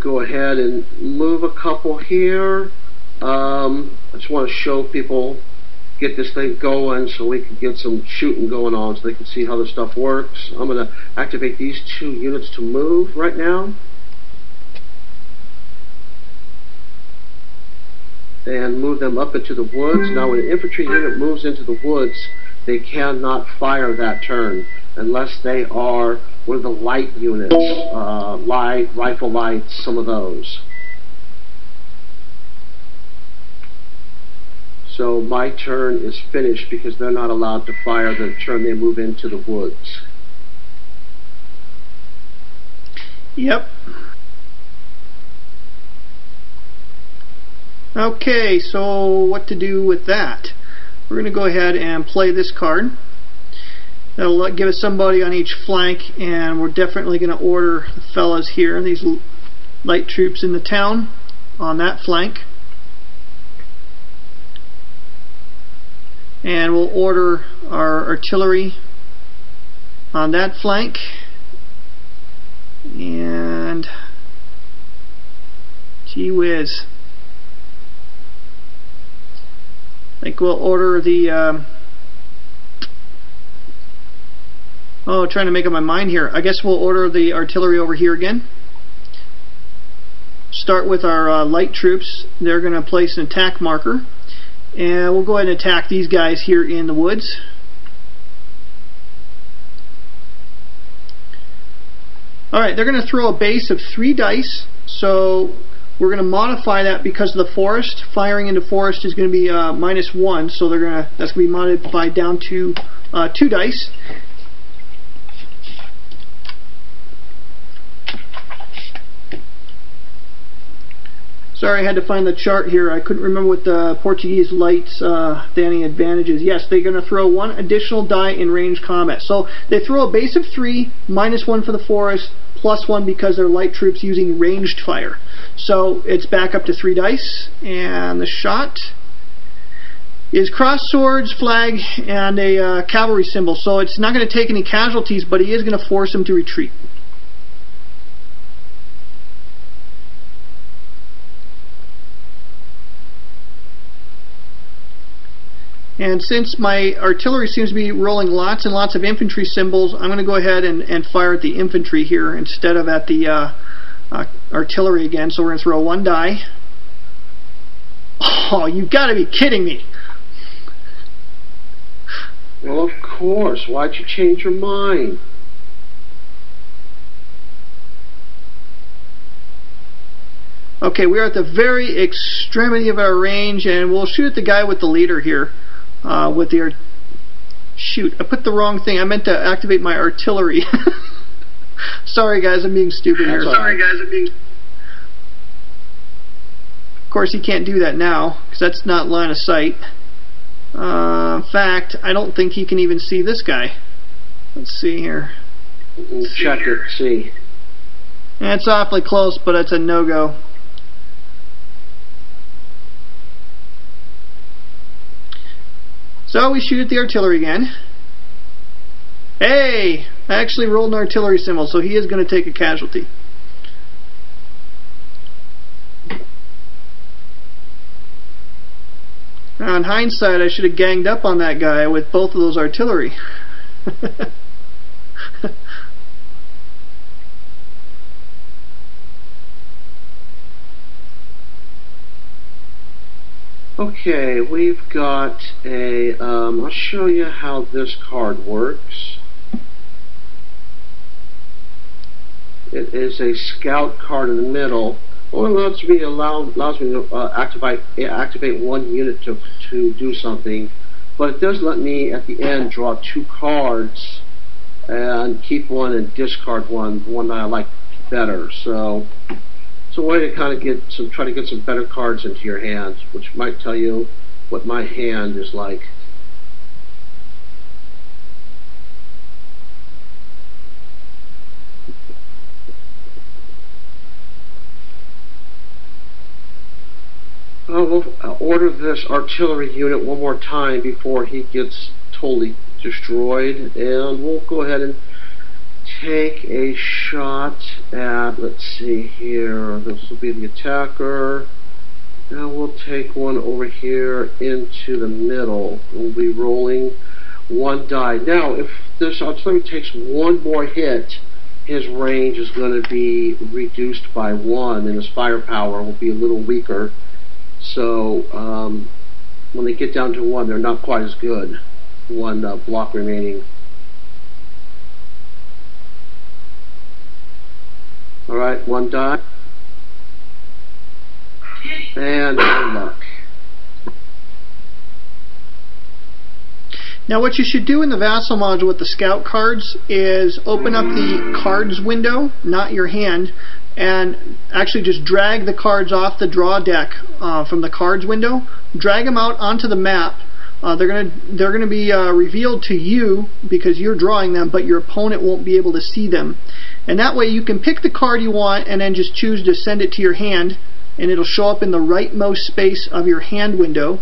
go ahead and move a couple here. I just want to show people, get this thing going so we can get some shooting going on so they can see how this stuff works. I'm going to activate these 2 units to move right now. And move them up into the woods. Now when an infantry unit moves into the woods, they cannot fire that turn unless they are one of the light units, light, rifle lights, some of those. So my turn is finished because they're not allowed to fire the turn they move into the woods. Yep. Okay, so what to do with that? We're going to go ahead and play this card. That'll give us somebody on each flank, and we're definitely going to order the fellas here, these light troops in the town, on that flank. And we'll order our artillery on that flank. And gee whiz. I think we'll order the trying to make up my mind here. I guess we'll order the artillery over here again. Start with our light troops. They're going to place an attack marker. And we'll go ahead and attack these guys here in the woods. Alright, they're going to throw a base of 3 dice. So we're going to modify that because of the forest. Firing into forest is going to be -1, so that's going to be modified down to 2 dice. Sorry, I had to find the chart here. I couldn't remember what the Portuguese light standing advantage is. Yes, they're going to throw 1 additional die in range combat. So they throw a base of 3, -1 for the forest, +1 because they're light troops using ranged fire. So it's back up to 3 dice, and the shot is cross swords, flag, and a cavalry symbol. So it's not going to take any casualties, but he is going to force them to retreat. And since my artillery seems to be rolling lots and lots of infantry symbols, I'm going to go ahead and fire at the infantry here instead of at the artillery again. So we're going to throw 1 die. Oh, you've got to be kidding me. Well, of course. Why'd you change your mind? Okay, we're at the very extremity of our range, and we'll shoot at the guy with the leader here. With the shoot, I put the wrong thing. I meant to activate my artillery. Sorry guys, I'm being stupid here. Sorry guys, I'm being. Of course, he can't do that now because that's not line of sight. In fact, I don't think he can even see this guy. Let's see here. Check it. See. It's awfully close, but it's a no-go. So we shoot at the artillery again. Hey! I actually rolled an artillery symbol, so he is going to take a casualty. Now, in hindsight, I should have ganged up on that guy with both of those artillery. Okay, we've got a, I'll show you how this card works. It is a scout card in the middle. Well, it allows me to activate 1 unit to do something, but it does let me at the end draw 2 cards and keep 1 and discard one that I like better. So it's a way to kind of try to get some better cards into your hands, which might tell you what my hand is like. I'll order this artillery unit 1 more time before he gets totally destroyed, and we'll go ahead and take a shot at, let's see here, this will be the attacker. Now we'll take one over here into the middle. We'll be rolling one die. Now, if this artillery takes one more hit, his range is going to be reduced by 1, and his firepower will be a little weaker. So, when they get down to 1, they're not quite as good. 1 block remaining. Alright, 1 die. And good luck. Now what you should do in the Vassal module with the scout cards is open up the cards window, not your hand, and actually just drag the cards off the draw deck from the cards window. Drag them out onto the map. They're gonna be revealed to you because you're drawing them, but your opponent won't be able to see them. And that way you can pick the card you want and then just choose to send it to your hand, and it'll show up in the rightmost space of your hand window.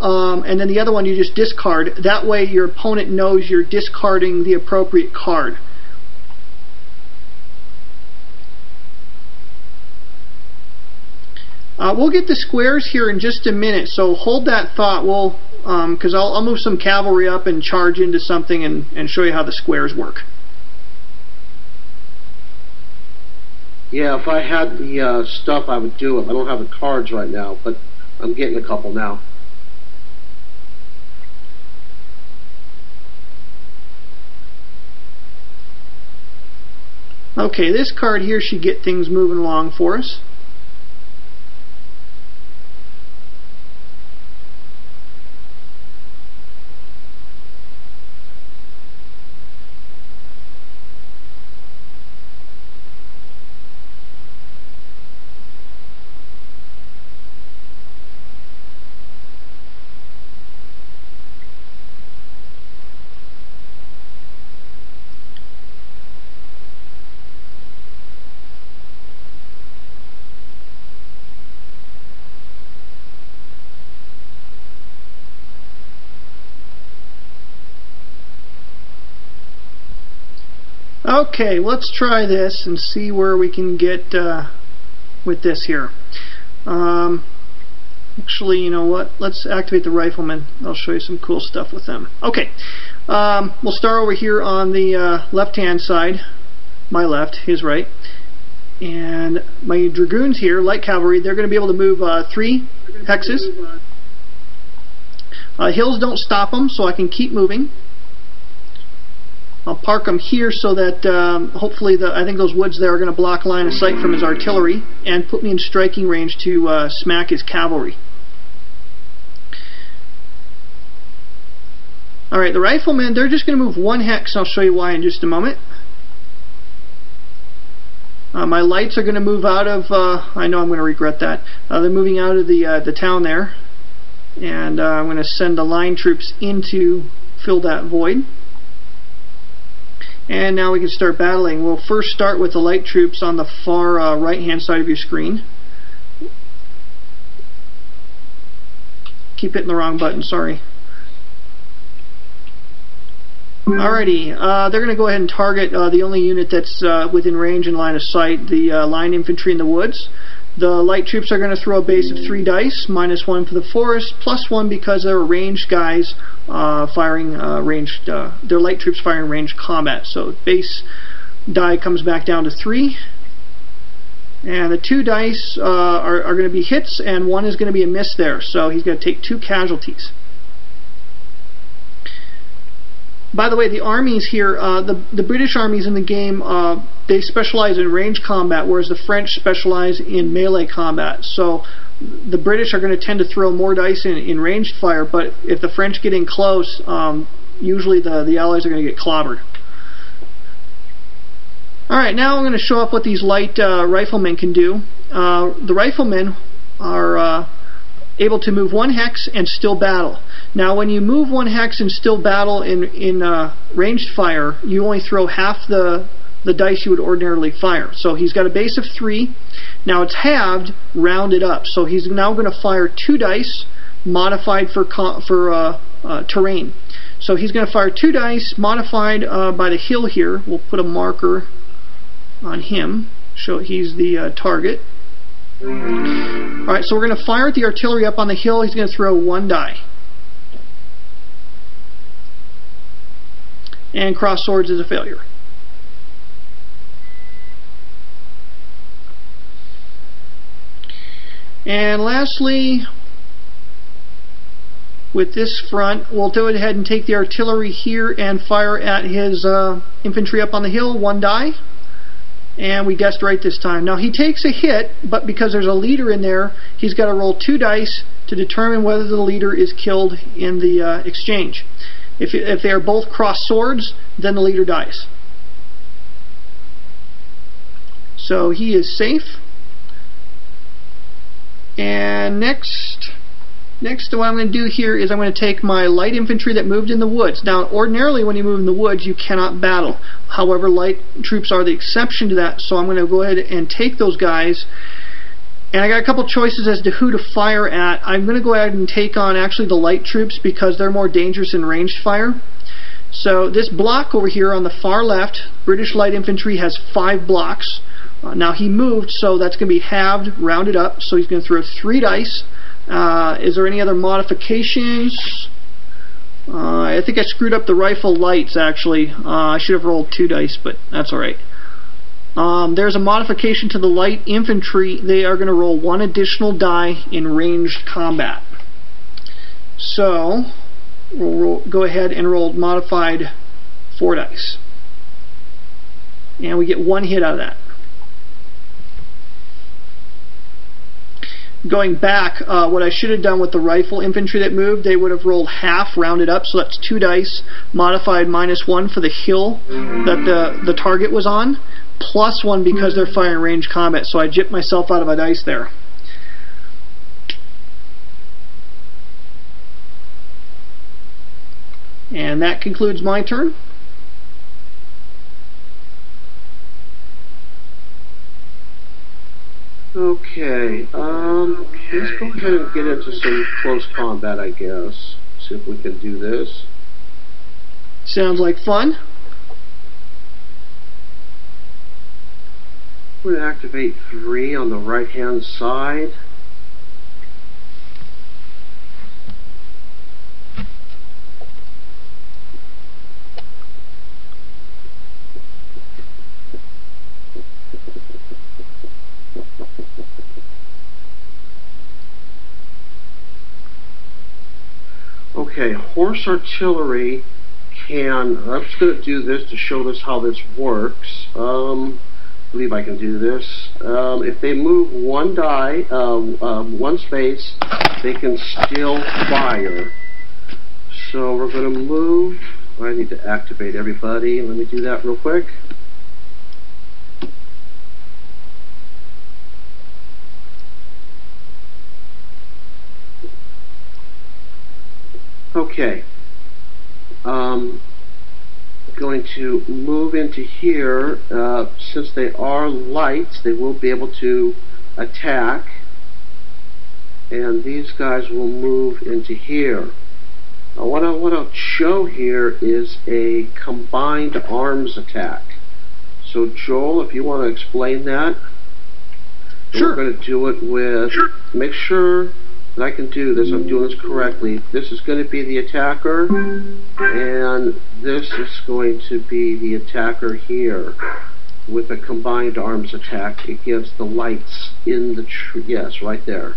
And then the other one you just discard. That way your opponent knows you're discarding the appropriate card. We'll get the squares here in just a minute, so hold that thought. Because I'll move some cavalry up and charge into something and show you how the squares work. Yeah, if I had the stuff, I would do it. I don't have the cards right now, but I'm getting a couple now. Okay, this card here should get things moving along for us. Okay, let's try this and see where we can get with this here. Actually, you know what? Let's activate the riflemen. I'll show you some cool stuff with them. Okay, we'll start over here on the left-hand side. My left, his right. And my dragoons here, light cavalry, they're going to be able to move 3 hexes. Hills don't stop them, so I can keep moving. I'll park them here so that hopefully I think those woods there are going to block line of sight from his artillery and put me in striking range to smack his cavalry. Alright, the riflemen, they're just going to move 1 hex. I'll show you why in just a moment. My lights are going to move out of, I know I'm going to regret that, they're moving out of the town there, and I'm going to send the line troops in to fill that void. And now we can start battling. We'll first start with the light troops on the far right hand side of your screen. Keep hitting the wrong button, sorry. Alrighty, they're going to go ahead and target the only unit that's within range and line of sight, the line infantry in the woods. The light troops are going to throw a base of 3 dice, -1 for the forest, +1 because they're ranged guys firing they're light troops firing ranged combat. So base die comes back down to 3. And the 2 dice are going to be hits, and 1 is going to be a miss there. So he's going to take 2 casualties. By the way, the armies here, the British armies in the game, they specialize in range combat, whereas the French specialize in melee combat. So the British are going to tend to throw more dice in ranged fire, but if the French get in close, usually the Allies are going to get clobbered. Alright, now I'm going to show up what these light riflemen can do. The riflemen are able to move 1 hex and still battle. Now when you move 1 hex and still battle in ranged fire, you only throw half the dice you would ordinarily fire. So he's got a base of 3. Now it's halved, rounded up. So he's now going to fire 2 dice modified for terrain. So he's going to fire 2 dice modified by the hill here. We'll put a marker on him, show he's the target. Alright, so we're going to fire at the artillery up on the hill. He's going to throw 1 die. And cross swords is a failure. And lastly, with this front, we'll go ahead and take the artillery here and fire at his infantry up on the hill, 1 die. And we guessed right this time. Now he takes a hit, but because there's a leader in there, he's got to roll 2 dice to determine whether the leader is killed in the exchange. If they are both cross swords, then the leader dies. So he is safe. And next what I'm going to do here is I'm going to take my light infantry that moved in the woods. Now ordinarily when you move in the woods you cannot battle. However, light troops are the exception to that, so I'm going to go ahead and take those guys. And I got a couple choices as to who to fire at. I'm going to go ahead and take on actually the light troops because they're more dangerous in ranged fire. So this block over here on the far left, British light infantry has 5 blocks. Now he moved, so that's going to be halved, rounded up, so he's going to throw 3 dice. Is there any other modifications? I think I screwed up the rifle lights actually. I should have rolled 2 dice, but that's alright. There's a modification to the light infantry. They are going to roll 1 additional die in ranged combat. So we'll go ahead and roll modified 4 dice. And we get 1 hit out of that. Going back, what I should have done with the rifle infantry that moved, they would have rolled half, rounded up, so that's 2 dice, modified -1 for the hill that the target was on, +1 because they're firing range combat, so I gypped myself out of a dice there. And that concludes my turn. Okay, let's go ahead and get into some close combat, I guess. See if we can do this. Sounds like fun. We're going to activate 3 on the right-hand side. Okay, horse artillery can, I'm just going to do this to show us how this works. I believe I can do this. If they move 1 die, 1 space, they can still fire. So we're going to move, I need to activate everybody. Let me do that real quick. Okay, going to move into here. Since they are lights, they will be able to attack, and these guys will move into here. Now, what I want to show here is a combined arms attack. So Joel, if you want to explain that. Sure. We're going to do it with, make sure that I can do this, I'm doing this correctly. This is going to be the attacker, and this is going to be the attacker here with a combined arms attack against the lights in the tree. Yes, right there.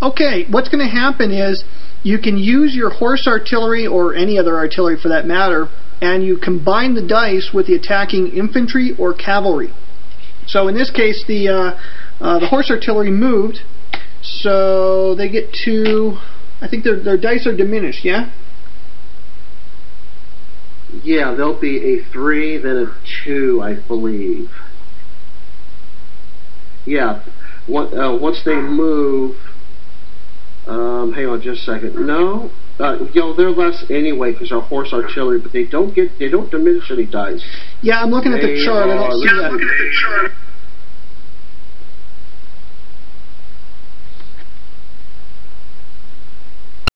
Okay, what's going to happen is you can use your horse artillery, or any other artillery for that matter, and you combine the dice with the attacking infantry or cavalry. So in this case, the horse artillery moved, so they get to, I think their dice are diminished, yeah? Yeah, there'll be a 3, then a 2, I believe. Yeah, once they move, hang on just a second. No, they're less anyway because they're horse artillery, but they don't diminish any dice. Yeah, I'm looking at the chart. I don't see that.